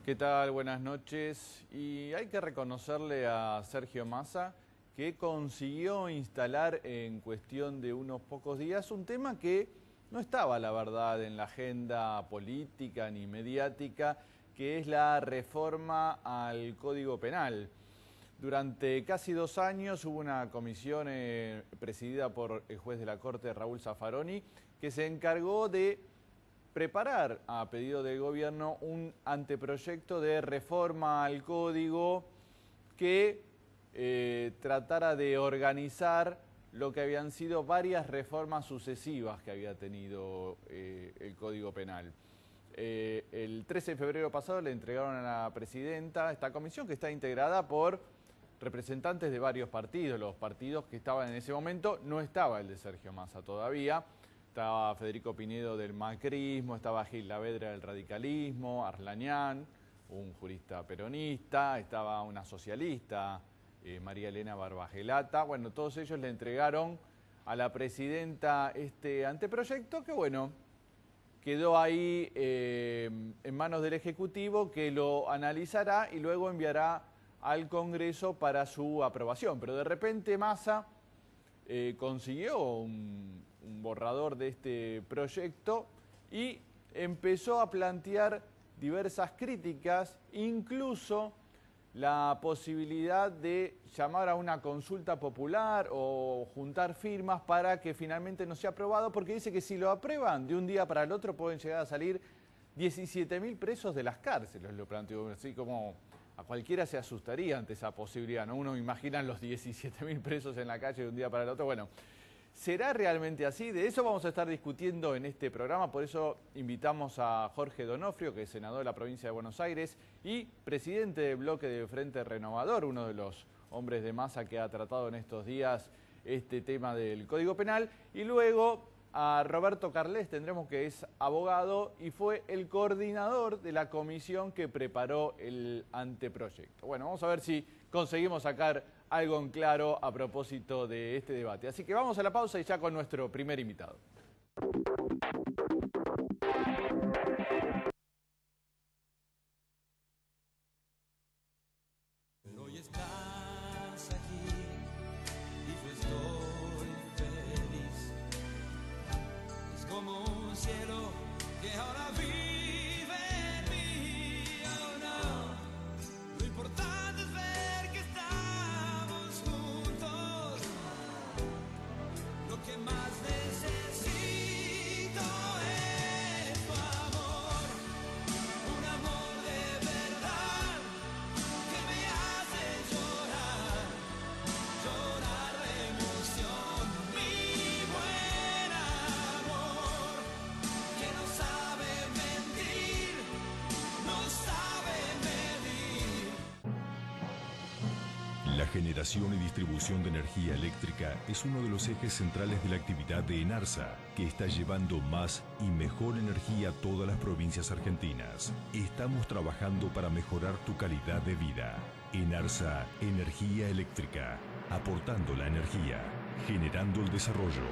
¿Qué tal? Buenas noches. Y hay que reconocerle a Sergio Massa que consiguió instalar en cuestión de unos pocos días un tema que no estaba, la verdad, en la agenda política ni mediática, que es la reforma al Código Penal. Durante casi 2 años hubo una comisión presidida por el juez de la Corte, Raúl Zaffaroni, que se encargó de preparar a pedido del gobierno un anteproyecto de reforma al código que tratara de organizar lo que habían sido varias reformas sucesivas que había tenido el Código Penal. El 13 de febrero pasado le entregaron a la presidenta esta comisión que está integrada por representantes de varios partidos. Los partidos que estaban en ese momento, no estaba el de Sergio Massa todavía. Estaba Federico Pinedo del macrismo, estaba Gil Lavedra del radicalismo, Arlanián, un jurista peronista, estaba una socialista, María Elena Barbagelata. Bueno, todos ellos le entregaron a la presidenta este anteproyecto que, bueno, quedó ahí en manos del Ejecutivo, que lo analizará y luego enviará al Congreso para su aprobación. Pero de repente Massa consiguió un borrador de este proyecto y empezó a plantear diversas críticas, incluso la posibilidad de llamar a una consulta popular o juntar firmas para que finalmente no sea aprobado, porque dice que si lo aprueban de un día para el otro pueden llegar a salir 17.000 presos de las cárceles, lo planteó, así como a cualquiera se asustaría ante esa posibilidad, ¿no? Uno imagina los 17.000 presos en la calle de un día para el otro. Bueno, ¿será realmente así? De eso vamos a estar discutiendo en este programa, por eso invitamos a Jorge Donofrio, que es senador de la provincia de Buenos Aires y presidente del bloque de Frente Renovador, uno de los hombres de Massa que ha tratado en estos días este tema del Código Penal, y luego a Roberto Carles tendremos, que es abogado y fue el coordinador de la comisión que preparó el anteproyecto. Bueno, vamos a ver si conseguimos sacar algo en claro a propósito de este debate. Así que vamos a la pausa y ya con nuestro primer invitado. Hoy estás aquí y yo estoy feliz. Es como un cielo que ahora vive en mí. Oh, no. Lo importante es ver que estamos juntos. Lo que más necesito es tu amor, un amor de verdad que me hace llorar, llorar de emoción. Mi buen amor, que no sabe mentir, no sabe medir. La generación y distribución de energía eléctrica es uno de los ejes centrales de la actividad de ENARSA, que está llevando más y mejor energía a todas las provincias argentinas. Estamos trabajando para mejorar tu calidad de vida. ENARSA Energía Eléctrica, aportando la energía, generando el desarrollo.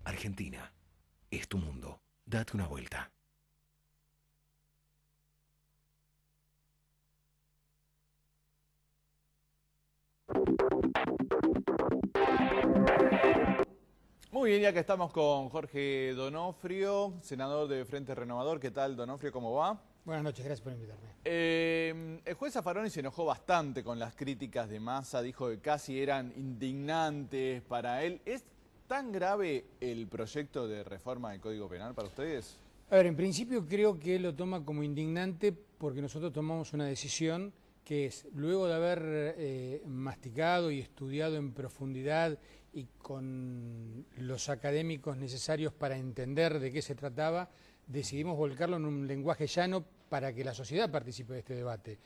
Argentina, es tu mundo. Date una vuelta. Muy bien, ya que estamos con Jorge Donofrio, senador de Frente Renovador. ¿Qué tal, Donofrio? ¿Cómo va? Buenas noches, gracias por invitarme. El juez Zaffaroni se enojó bastante con las críticas de Massa, dijo que casi eran indignantes para él. ¿Es tan grave el proyecto de reforma del Código Penal para ustedes? A ver, en principio creo que él lo toma como indignante porque nosotros tomamos una decisión que es, luego de haber masticado y estudiado en profundidad y con los académicos necesarios para entender de qué se trataba, decidimos volcarlo en un lenguaje llano para que la sociedad participe de este debate.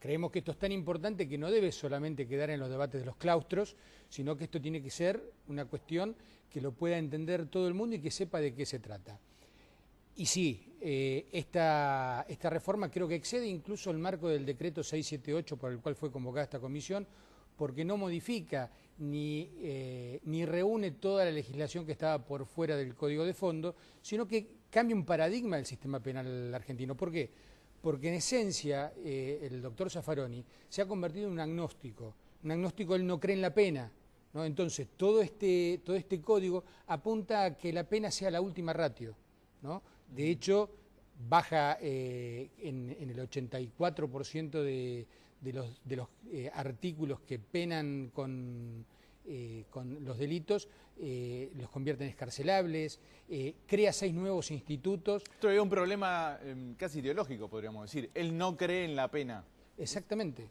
Creemos que esto es tan importante que no debe solamente quedar en los debates de los claustros, sino que esto tiene que ser una cuestión que lo pueda entender todo el mundo y que sepa de qué se trata. Y sí, esta reforma creo que excede incluso el marco del decreto 678 por el cual fue convocada esta comisión, porque no modifica ni reúne toda la legislación que estaba por fuera del Código de Fondo, sino que cambia un paradigma del sistema penal argentino. ¿Por qué? Porque en esencia el doctor Zaffaroni se ha convertido en un agnóstico. Un agnóstico, él no cree en la pena, ¿no? Entonces todo este código apunta a que la pena sea la última ratio, ¿no? De hecho, baja en el 84% de los artículos que penan con los delitos, los convierte en escarcelables, crea 6 nuevos institutos. Esto es un problema casi ideológico, podríamos decir. Él no cree en la pena. Exactamente.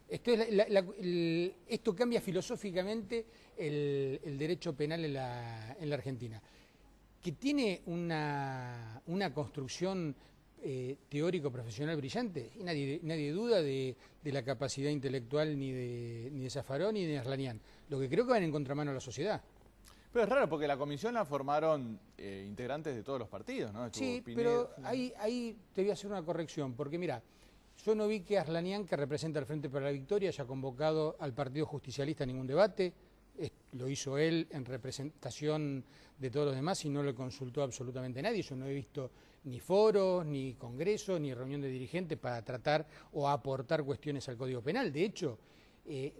Esto cambia filosóficamente el derecho penal en la Argentina, que tiene una construcción teórico-profesional brillante, y nadie duda de la capacidad intelectual ni de Zaffaroni ni de Arlanian. Lo que creo que van en contramano a la sociedad. Pero es raro porque la comisión la formaron integrantes de todos los partidos, ¿no? Sí, pero ahí te voy a hacer una corrección, porque mira, yo no vi que Arlanian, que representa al Frente para la Victoria, haya convocado al Partido Justicialista a ningún debate. Lo hizo él en representación de todos los demás y no le consultó absolutamente a nadie. Yo no he visto ni foros, ni congresos, ni reunión de dirigentes para tratar o aportar cuestiones al Código Penal. De hecho,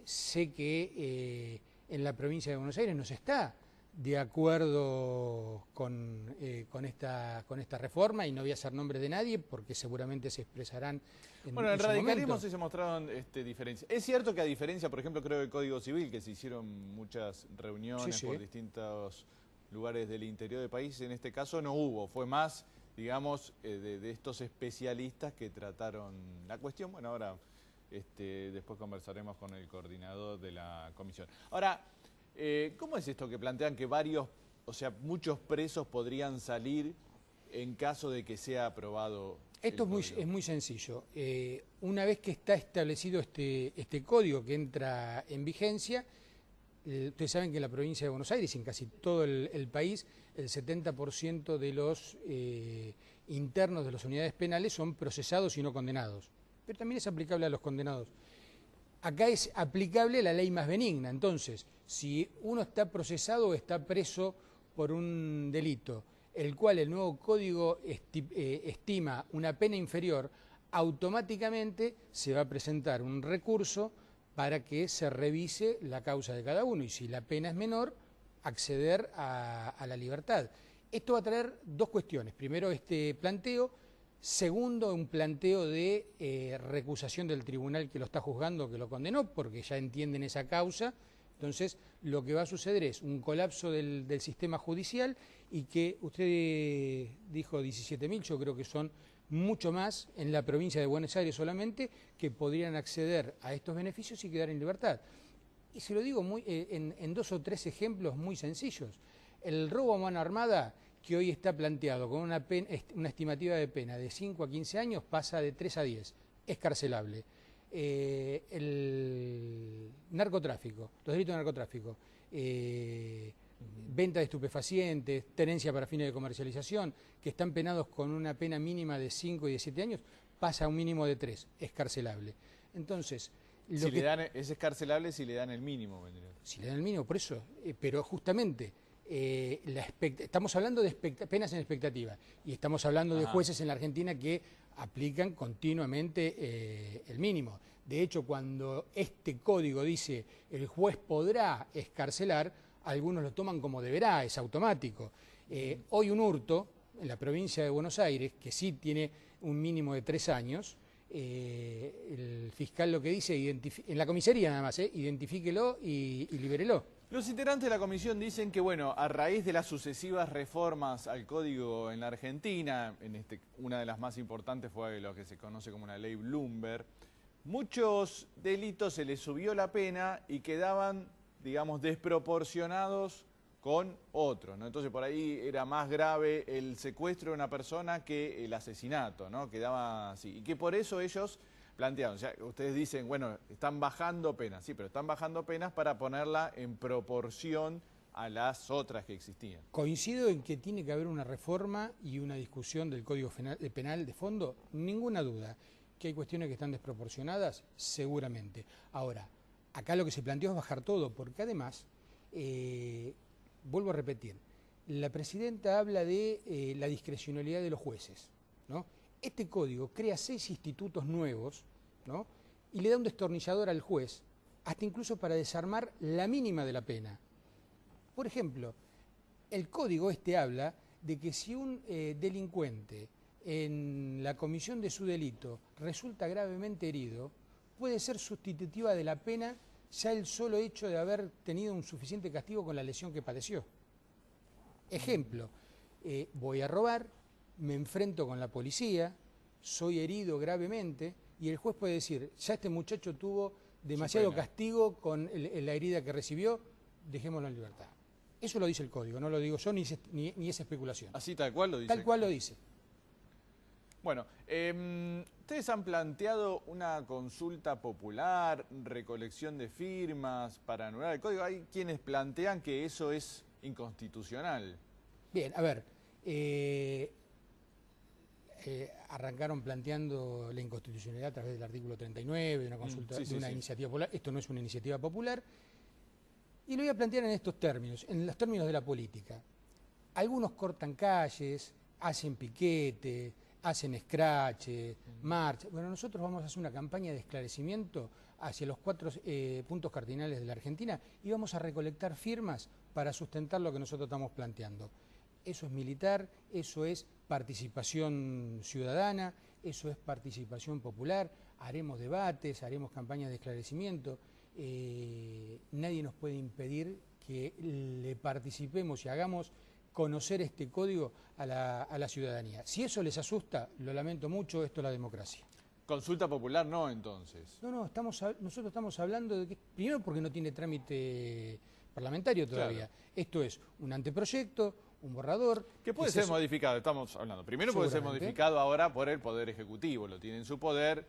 sé que en la provincia de Buenos Aires no se está de acuerdo con esta reforma, y no voy a hacer nombres de nadie porque seguramente se expresarán en Bueno, en su radicalismo momento. sí se mostraron diferencias. Es cierto que a diferencia, por ejemplo, creo del Código Civil, que se hicieron muchas reuniones Sí. por distintos lugares del interior del país, en este caso no hubo, fue más, digamos, de estos especialistas que trataron la cuestión. Bueno, ahora después conversaremos con el coordinador de la comisión. Ahora, ¿cómo es esto que plantean que muchos presos podrían salir en caso de que sea aprobado? Esto es muy sencillo. Una vez que está establecido este código que entra en vigencia, ustedes saben que en la provincia de Buenos Aires y en casi todo el país, el 70% de los internos de las unidades penales son procesados y no condenados. Pero también es aplicable a los condenados. Acá es aplicable la ley más benigna. Entonces, si uno está procesado o está preso por un delito, el cual el nuevo código estima una pena inferior, automáticamente se va a presentar un recurso para que se revise la causa de cada uno, y si la pena es menor, acceder a la libertad. Esto va a traer dos cuestiones. Primero, este planteo. Segundo, un planteo de recusación del tribunal que lo está juzgando, que lo condenó, porque ya entienden esa causa. Entonces, lo que va a suceder es un colapso del sistema judicial, y que usted dijo 17.000, yo creo que son mucho más en la provincia de Buenos Aires solamente, que podrían acceder a estos beneficios y quedar en libertad. Y se lo digo en 2 o 3 ejemplos muy sencillos. El robo a mano armada, que hoy está planteado con una estimativa de pena de 5 a 15 años, pasa de 3 a 10, es carcelable. El narcotráfico, los delitos de narcotráfico, venta de estupefacientes, tenencia para fines de comercialización, que están penados con una pena mínima de 5 y de 7 años, pasa a un mínimo de 3, es carcelable. Entonces, es escarcelable si le dan el mínimo. Si le dan el mínimo, por eso, pero justamente estamos hablando de penas en expectativa, y estamos hablando de jueces en la Argentina que aplican continuamente el mínimo. De hecho, cuando este código dice el juez podrá escarcelar, algunos lo toman como deberá, es automático. Hoy un hurto en la provincia de Buenos Aires, que sí tiene un mínimo de 3 años, el fiscal lo que dice, en la comisaría nada más, identifíquelo y libérelo. Los integrantes de la comisión dicen que, bueno, a raíz de las sucesivas reformas al código en la Argentina, una de las más importantes fue lo que se conoce como una ley Bloomberg, muchos delitos se les subió la pena y quedaban, digamos, desproporcionados con otros, ¿no? Entonces por ahí era más grave el secuestro de una persona que el asesinato, ¿no? Quedaba así. Y que por eso ellos plantearon. O sea, ustedes dicen, bueno, están bajando penas, sí, pero están bajando penas para ponerla en proporción a las otras que existían. Coincido en que tiene que haber una reforma y una discusión del Código Penal de fondo, ninguna duda. Que hay cuestiones que están desproporcionadas, seguramente. Ahora, acá lo que se planteó es bajar todo, porque además, vuelvo a repetir, la presidenta habla de la discrecionalidad de los jueces, ¿no? Este código crea 6 institutos nuevos, ¿no? Y le da un destornillador al juez, hasta incluso para desarmar la mínima de la pena. Por ejemplo, el código habla de que si un delincuente en la comisión de su delito resulta gravemente herido, puede ser sustitutiva de la pena ya el solo hecho de haber tenido un suficiente castigo con la lesión que padeció. Ejemplo, voy a robar, me enfrento con la policía, soy herido gravemente y el juez puede decir, ya este muchacho tuvo demasiado castigo con la herida que recibió, dejémoslo en libertad. Eso lo dice el código, no lo digo yo ni es especulación. Así tal cual lo dice. Tal cual lo dice. Bueno, ustedes han planteado una consulta popular, recolección de firmas para anular el código. Hay quienes plantean que eso es inconstitucional. Bien, a ver, arrancaron planteando la inconstitucionalidad a través del artículo 39, de una consulta, de una iniciativa popular. Esto no es una iniciativa popular. Y lo voy a plantear en estos términos, en los términos de la política. Algunos cortan calles, hacen piquete, hacen scratch, marcha. Bueno, nosotros vamos a hacer una campaña de esclarecimiento hacia los 4 puntos cardinales de la Argentina y vamos a recolectar firmas para sustentar lo que nosotros estamos planteando. Eso es militar, eso es participación ciudadana, eso es participación popular, haremos debates, haremos campañas de esclarecimiento. Nadie nos puede impedir que le participemos y hagamos conocer este código a la ciudadanía. Si eso les asusta, lo lamento mucho, esto es la democracia. Consulta popular no, entonces. No, nosotros estamos hablando de que, primero porque no tiene trámite parlamentario todavía. Claro. Esto es un anteproyecto, un borrador. Que puede ser modificado, estamos hablando. Primero puede ser modificado ahora por el Poder Ejecutivo, lo tiene en su poder,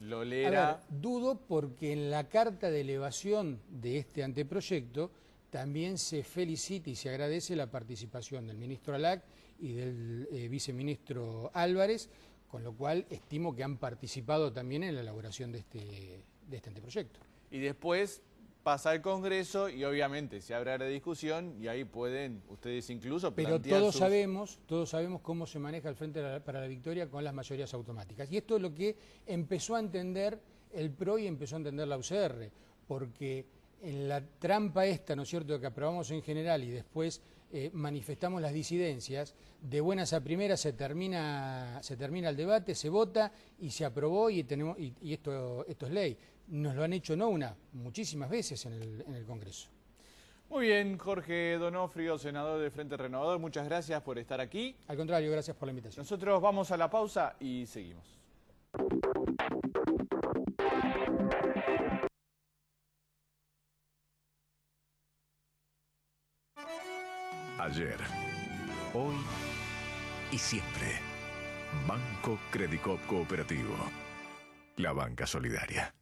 lo leerá. A ver, dudo porque en la carta de elevación de este anteproyecto también se felicita y se agradece la participación del ministro Alac y del viceministro Álvarez, con lo cual estimo que han participado también en la elaboración de este anteproyecto. Y después pasa al Congreso y obviamente se abre la discusión y ahí pueden ustedes incluso plantear. Pero todos sabemos cómo se maneja el Frente para la Victoria con las mayorías automáticas. Y esto es lo que empezó a entender el PRO y empezó a entender la UCR, porque en la trampa esta, ¿no es cierto?, que aprobamos en general y después manifestamos las disidencias, de buenas a primeras se termina el debate, se vota y se aprobó y esto es ley. Nos lo han hecho no una, muchísimas veces en el Congreso. Muy bien, Jorge Donofrio, senador del Frente Renovador, muchas gracias por estar aquí. Al contrario, gracias por la invitación. Nosotros vamos a la pausa y seguimos. Ayer, hoy y siempre. Banco Credicop Cooperativo. La banca solidaria.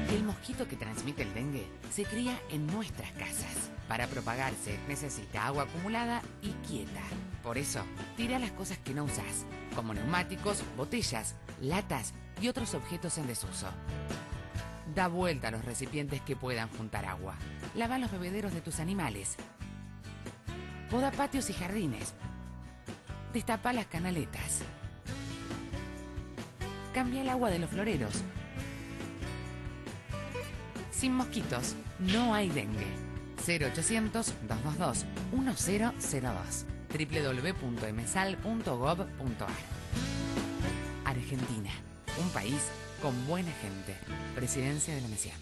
El mosquito que transmite el dengue se cría en nuestras casas. Para propagarse necesita agua acumulada y quieta. Por eso, tira las cosas que no usás, como neumáticos, botellas, latas y otros objetos en desuso. Da vuelta a los recipientes que puedan juntar agua. Lava los bebederos de tus animales. Poda patios y jardines. Destapa las canaletas. Cambia el agua de los floreros. Sin mosquitos, no hay dengue. 0800-222-1002. www.msal.gov.ar. Argentina, un país con buena gente. Presidencia de la Nación.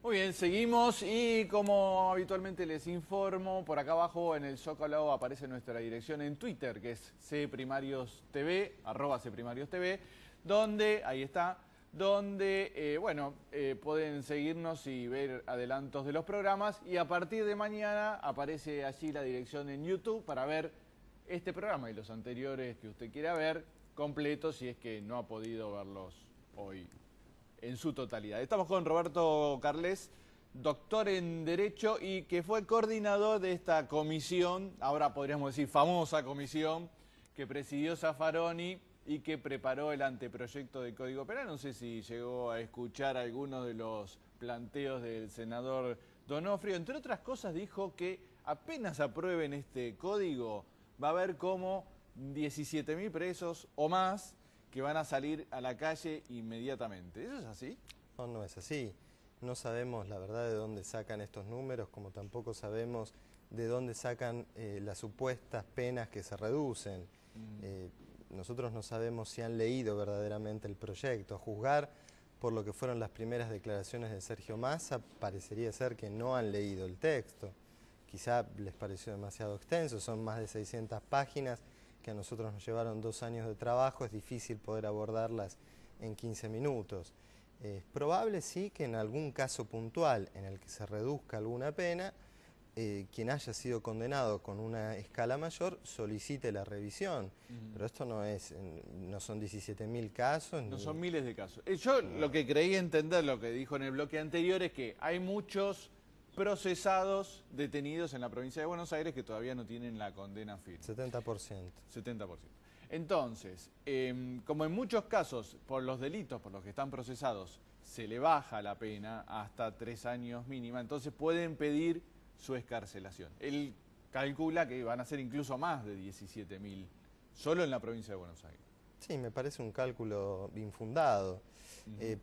Muy bien, seguimos y como habitualmente les informo, por acá abajo en el Zócalo aparece nuestra dirección en Twitter, que es @cprimariostv, donde, ahí está, donde, pueden seguirnos y ver adelantos de los programas. Y a partir de mañana aparece allí la dirección en YouTube para ver este programa y los anteriores que usted quiera ver completos si es que no ha podido verlos hoy en su totalidad. Estamos con Roberto Carles, doctor en Derecho y que fue coordinador de esta comisión, ahora podríamos decir famosa comisión, que presidió Zaffaroni y que preparó el anteproyecto de Código Penal. No sé si llegó a escuchar algunos de los planteos del senador Donofrio. Entre otras cosas dijo que apenas aprueben este código va a haber como 17.000 presos o más que van a salir a la calle inmediatamente. ¿Eso es así? No, no es así. No sabemos la verdad de dónde sacan estos números, como tampoco sabemos de dónde sacan las supuestas penas que se reducen. Nosotros no sabemos si han leído verdaderamente el proyecto. A juzgar por lo que fueron las primeras declaraciones de Sergio Massa, parecería ser que no han leído el texto. Quizá les pareció demasiado extenso, son más de 600 páginas que a nosotros nos llevaron 2 años de trabajo, es difícil poder abordarlas en 15 minutos. Es probable, sí, que en algún caso puntual en el que se reduzca alguna pena, quien haya sido condenado con una escala mayor solicite la revisión. Pero esto no son 17.000 casos. No son miles de casos. Yo lo que creí entender, lo que dijo en el bloque anterior, es que hay muchos procesados detenidos en la provincia de Buenos Aires que todavía no tienen la condena firme. 70%. 70%. Entonces, como en muchos casos, por los delitos por los que están procesados, se le baja la pena hasta 3 años mínima, entonces pueden pedir su excarcelación. Él calcula que van a ser incluso más de 17.000, solo en la provincia de Buenos Aires. Sí, me parece un cálculo infundado.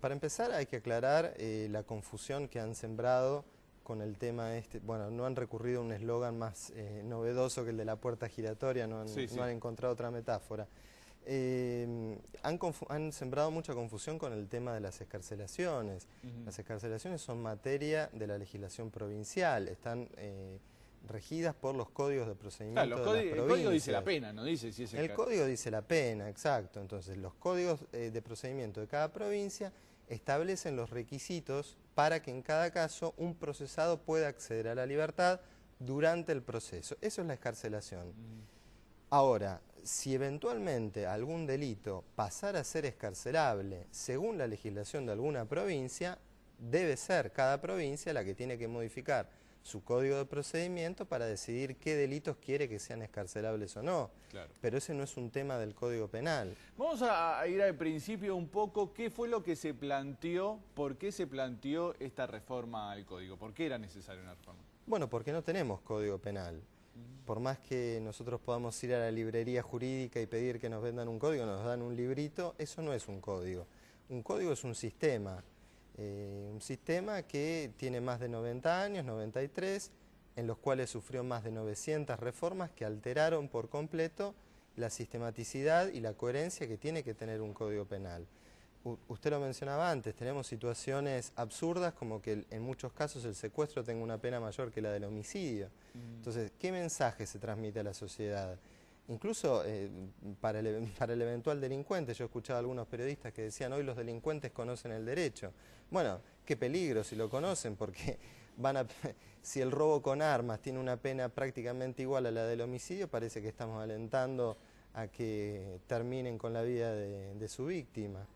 Para empezar hay que aclarar la confusión que han sembrado con el tema este. Bueno, no han recurrido a un eslogan más novedoso que el de la puerta giratoria, no han encontrado otra metáfora. Han sembrado mucha confusión con el tema de las excarcelaciones. Las excarcelaciones son materia de la legislación provincial, están regidas por los códigos de procedimiento de las provincias. El código dice la pena, no dice si es el código dice la pena, exacto. Entonces los códigos de procedimiento de cada provincia establecen los requisitos para que en cada caso un procesado pueda acceder a la libertad durante el proceso. Eso es la excarcelación. Ahora, si eventualmente algún delito pasara a ser excarcelable según la legislación de alguna provincia, debe ser cada provincia la que tiene que modificar su código de procedimiento para decidir qué delitos quiere que sean excarcelables o no. Claro. Pero ese no es un tema del Código Penal. Vamos a ir al principio un poco. ¿Qué fue lo que se planteó? ¿Por qué se planteó esta reforma al Código? ¿Por qué era necesaria una reforma? Bueno, porque no tenemos Código Penal. Por más que nosotros podamos ir a la librería jurídica y pedir que nos vendan un código, nos dan un librito, eso no es un código. Un código es un sistema que tiene más de 90 años, 93, en los cuales sufrió más de 900 reformas que alteraron por completo la sistematicidad y la coherencia que tiene que tener un código penal. Usted lo mencionaba antes, tenemos situaciones absurdas como que en muchos casos el secuestro tenga una pena mayor que la del homicidio. Entonces, ¿qué mensaje se transmite a la sociedad? Incluso para el eventual delincuente, yo escuchaba a algunos periodistas que decían hoy los delincuentes conocen el derecho. Bueno, qué peligro si lo conocen, porque si el robo con armas tiene una pena prácticamente igual a la del homicidio, parece que estamos alentando a que terminen con la vida de su víctima.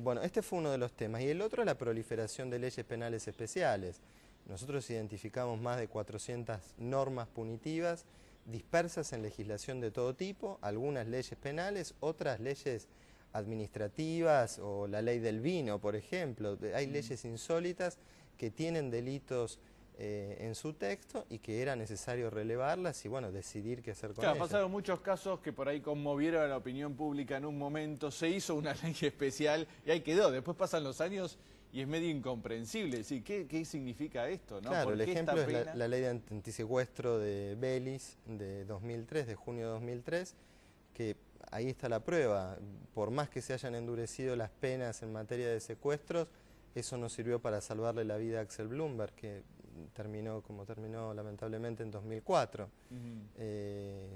Bueno, este fue uno de los temas. Y el otro es la proliferación de leyes penales especiales. Nosotros identificamos más de 400 normas punitivas dispersas en legislación de todo tipo, algunas leyes penales, otras leyes administrativas o la ley del vino, por ejemplo. Hay leyes insólitas que tienen delitos en su texto y que era necesario relevarlas y bueno, decidir qué hacer con ellas. Pasaron muchos casos que por ahí conmovieron a la opinión pública en un momento, se hizo una ley especial y ahí quedó. Después pasan los años y es medio incomprensible. ¿Sí? ¿Qué significa esto? ¿No? Claro, el ejemplo es la ley de antisecuestro de Belis de 2003, de junio de 2003, que ahí está la prueba. Por más que se hayan endurecido las penas en materia de secuestros, Eso no sirvió para salvarle la vida a Axel Bloomberg, que terminó como terminó lamentablemente en 2004.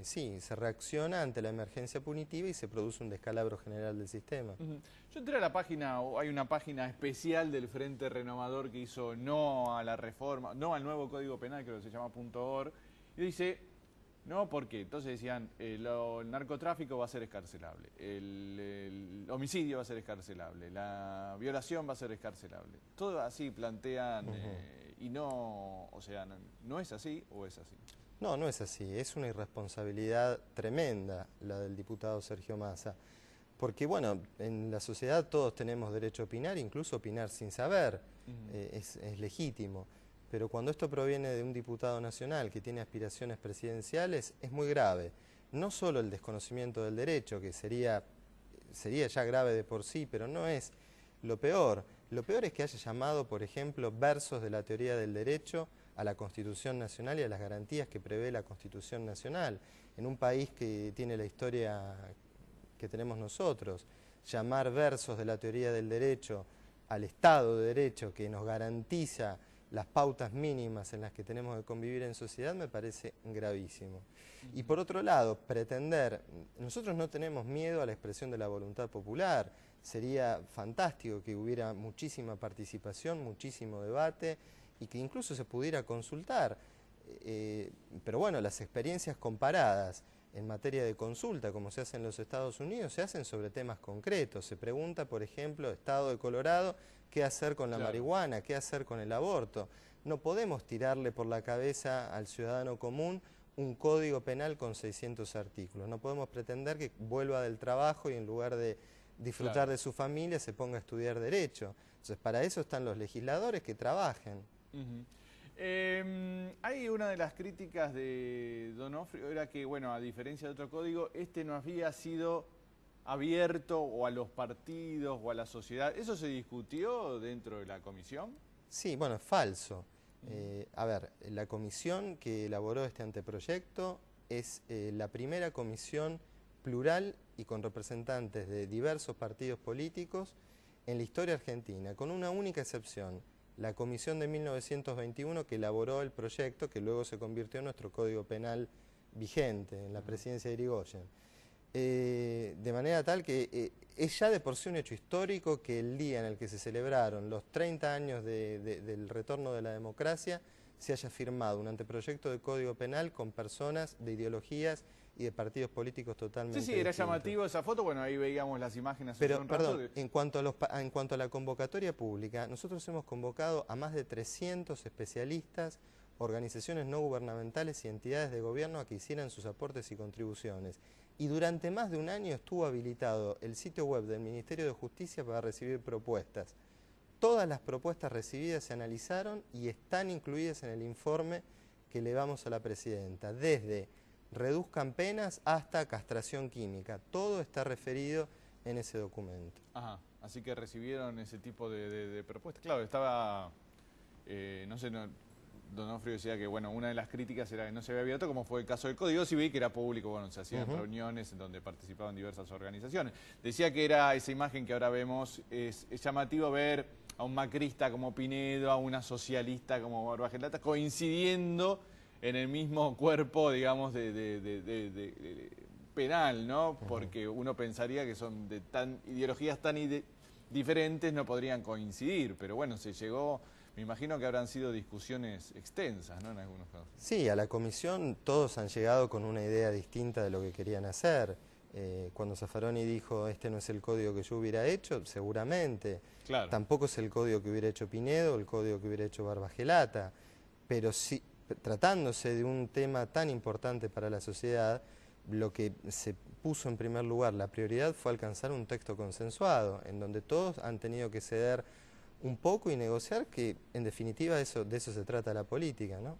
Sí, se reacciona ante la emergencia punitiva y se produce un descalabro general del sistema. Yo entré a la página, hay una página especial del Frente Renovador que hizo no a la reforma, no al nuevo Código Penal, creo que se llama .org, y dice, no, ¿por qué? Entonces decían, el narcotráfico va a ser escarcelable, el homicidio va a ser escarcelable, la violación va a ser escarcelable. Todo así plantean, y no, o sea, no es así o es así. No, no es así. Es una irresponsabilidad tremenda la del diputado Sergio Massa. Porque, bueno, en la sociedad todos tenemos derecho a opinar, incluso opinar sin saber, es legítimo. Pero cuando esto proviene de un diputado nacional que tiene aspiraciones presidenciales, es muy grave. No solo el desconocimiento del derecho, que sería ya grave de por sí, pero no es lo peor. Lo peor es que haya llamado, por ejemplo, versos de la teoría del derecho a la Constitución Nacional y a las garantías que prevé la Constitución Nacional. En un país que tiene la historia que tenemos nosotros, llamar versos de la teoría del derecho al Estado de Derecho que nos garantiza las pautas mínimas en las que tenemos que convivir en sociedad me parece gravísimo. Y por otro lado, pretender, nosotros no tenemos miedo a la expresión de la voluntad popular, sería fantástico que hubiera muchísima participación, muchísimo debate y que incluso se pudiera consultar. Pero bueno, las experiencias comparadas en materia de consulta, como se hace en los Estados Unidos, se hacen sobre temas concretos. Se pregunta, por ejemplo, Estado de Colorado, qué hacer con la marihuana, qué hacer con el aborto. No podemos tirarle por la cabeza al ciudadano común un código penal con 600 artículos. No podemos pretender que vuelva del trabajo y en lugar de disfrutar de su familia se ponga a estudiar derecho. Entonces, para eso están los legisladores que trabajen. Hay una de las críticas de Donofrio, era que, bueno, a diferencia de otro código, este no había sido abierto o a los partidos o a la sociedad. ¿Eso se discutió dentro de la comisión? Sí, bueno, es falso. A ver, la comisión que elaboró este anteproyecto es la primera comisión plural y con representantes de diversos partidos políticos en la historia argentina, con una única excepción, la comisión de 1921 que elaboró el proyecto que luego se convirtió en nuestro Código Penal vigente en la presidencia de Irigoyen. De manera tal que es ya de por sí un hecho histórico que el día en el que se celebraron los 30 años del retorno de la democracia se haya firmado un anteproyecto de Código Penal con personas de ideologías y de partidos políticos totalmente Sí, era distintos. llamativo esa foto, bueno, ahí veíamos las imágenes. Pero, perdón, en cuanto a la convocatoria pública, nosotros hemos convocado a más de 300 especialistas, organizaciones no gubernamentales y entidades de gobierno a que hicieran sus aportes y contribuciones. Y durante más de un año estuvo habilitado el sitio web del Ministerio de Justicia para recibir propuestas. Todas las propuestas recibidas se analizaron y están incluidas en el informe que elevamos a la Presidenta, desde reduzcan penas hasta castración química. Todo está referido en ese documento. Ajá, así que recibieron ese tipo de propuestas. Claro, estaba, no sé, Donofrio decía que, bueno, una de las críticas era que no se había abierto, como fue el caso del Código Civil, que era público, bueno, se hacían reuniones en donde participaban diversas organizaciones. Decía que era esa imagen que ahora vemos, es llamativo ver a un macrista como Pinedo, a una socialista como Barbagelata, coincidiendo en el mismo cuerpo, digamos, de penal, ¿no? Porque uno pensaría que son de ideologías tan diferentes, no podrían coincidir, pero bueno, se llegó. Me imagino que habrán sido discusiones extensas, ¿no? En algunos casos. Sí, a la comisión todos han llegado con una idea distinta de lo que querían hacer. Cuando Zaffaroni dijo, este no es el código que yo hubiera hecho, seguramente. Claro. Tampoco es el código que hubiera hecho Pinedo, el código que hubiera hecho Barbagelata. Pero sí, tratándose de un tema tan importante para la sociedad, lo que se puso en primer lugar, la prioridad fue alcanzar un texto consensuado, en donde todos han tenido que ceder un poco y negociar, que en definitiva de eso se trata la política, ¿no?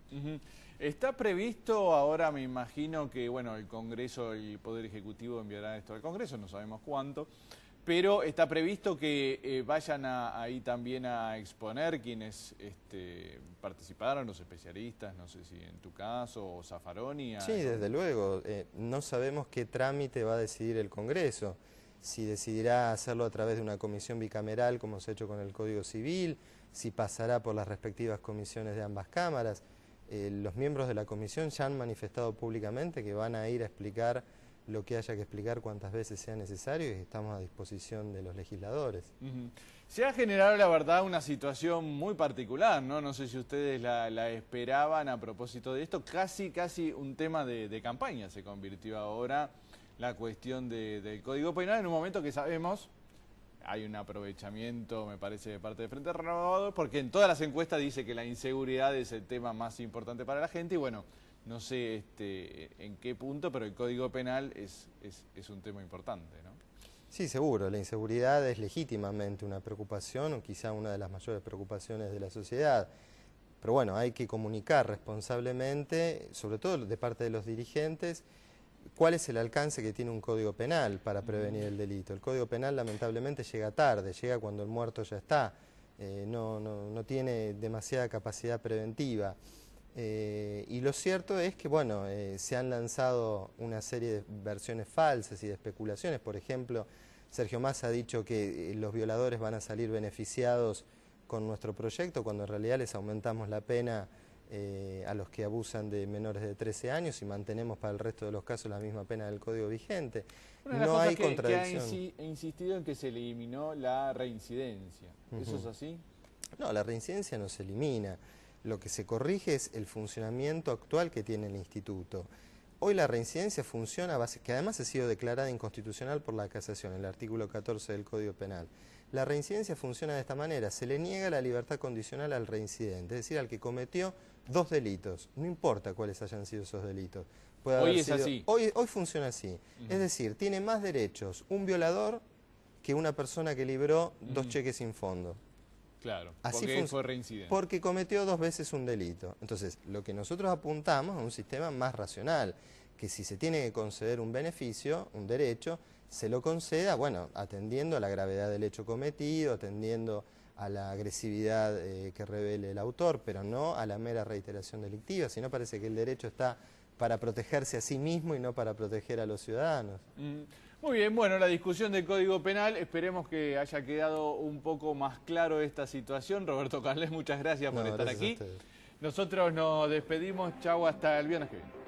Está previsto ahora, me imagino que, bueno, el Congreso y el Poder Ejecutivo enviarán esto al Congreso, no sabemos cuánto, pero está previsto que vayan ahí también a exponer quienes participaron, los especialistas, no sé si en tu caso, o Zaffaroni. Sí, desde luego, no sabemos qué trámite va a decidir el Congreso. si decidirá hacerlo a través de una comisión bicameral como se ha hecho con el Código Civil, si pasará por las respectivas comisiones de ambas cámaras. Los miembros de la comisión ya han manifestado públicamente que van a ir a explicar lo que haya que explicar cuantas veces sea necesario y estamos a disposición de los legisladores. Se ha generado, la verdad, una situación muy particular, ¿no? No sé si ustedes la esperaban a propósito de esto. Casi un tema de campaña se convirtió ahora la cuestión del Código Penal en un momento que sabemos hay un aprovechamiento, me parece, de parte del Frente Renovador, porque en todas las encuestas dice que la inseguridad es el tema más importante para la gente y bueno, no sé en qué punto, pero el Código Penal es un tema importante, ¿no? Sí, seguro, la inseguridad es legítimamente una preocupación o quizá una de las mayores preocupaciones de la sociedad. Pero bueno, hay que comunicar responsablemente, sobre todo de parte de los dirigentes, cuál es el alcance que tiene un código penal para prevenir el delito. El código penal lamentablemente llega tarde, llega cuando el muerto ya está, no tiene demasiada capacidad preventiva. Y lo cierto es que bueno, se han lanzado una serie de versiones falsas y de especulaciones. Por ejemplo, Sergio Massa ha dicho que los violadores van a salir beneficiados con nuestro proyecto, cuando en realidad les aumentamos la pena a los que abusan de menores de 13 años y mantenemos para el resto de los casos la misma pena del código vigente. No hay contradicción. Que ha insistido en que se eliminó la reincidencia. ¿Eso es así? No, la reincidencia no se elimina. Lo que se corrige es el funcionamiento actual que tiene el instituto. Hoy la reincidencia funciona, que además ha sido declarada inconstitucional por la casación, el artículo 14 del Código Penal. La reincidencia funciona de esta manera: se le niega la libertad condicional al reincidente, es decir, al que cometió 2 delitos, no importa cuáles hayan sido esos delitos. Hoy es así. Hoy funciona así, es decir, tiene más derechos un violador que una persona que libró 2 cheques sin fondo. Claro, así porque fue reincidente. Porque cometió 2 veces un delito. Entonces, lo que nosotros apuntamos a un sistema más racional, que si se tiene que conceder un beneficio, un derecho, se lo conceda, bueno, atendiendo a la gravedad del hecho cometido, atendiendo a la agresividad que revele el autor, pero no a la mera reiteración delictiva, sino parece que el derecho está para protegerse a sí mismo y no para proteger a los ciudadanos. Muy bien, bueno, la discusión del Código Penal, esperemos que haya quedado un poco más claro esta situación. Roberto Carles, muchas gracias por estar aquí. Nosotros nos despedimos, chau, hasta el viernes que viene.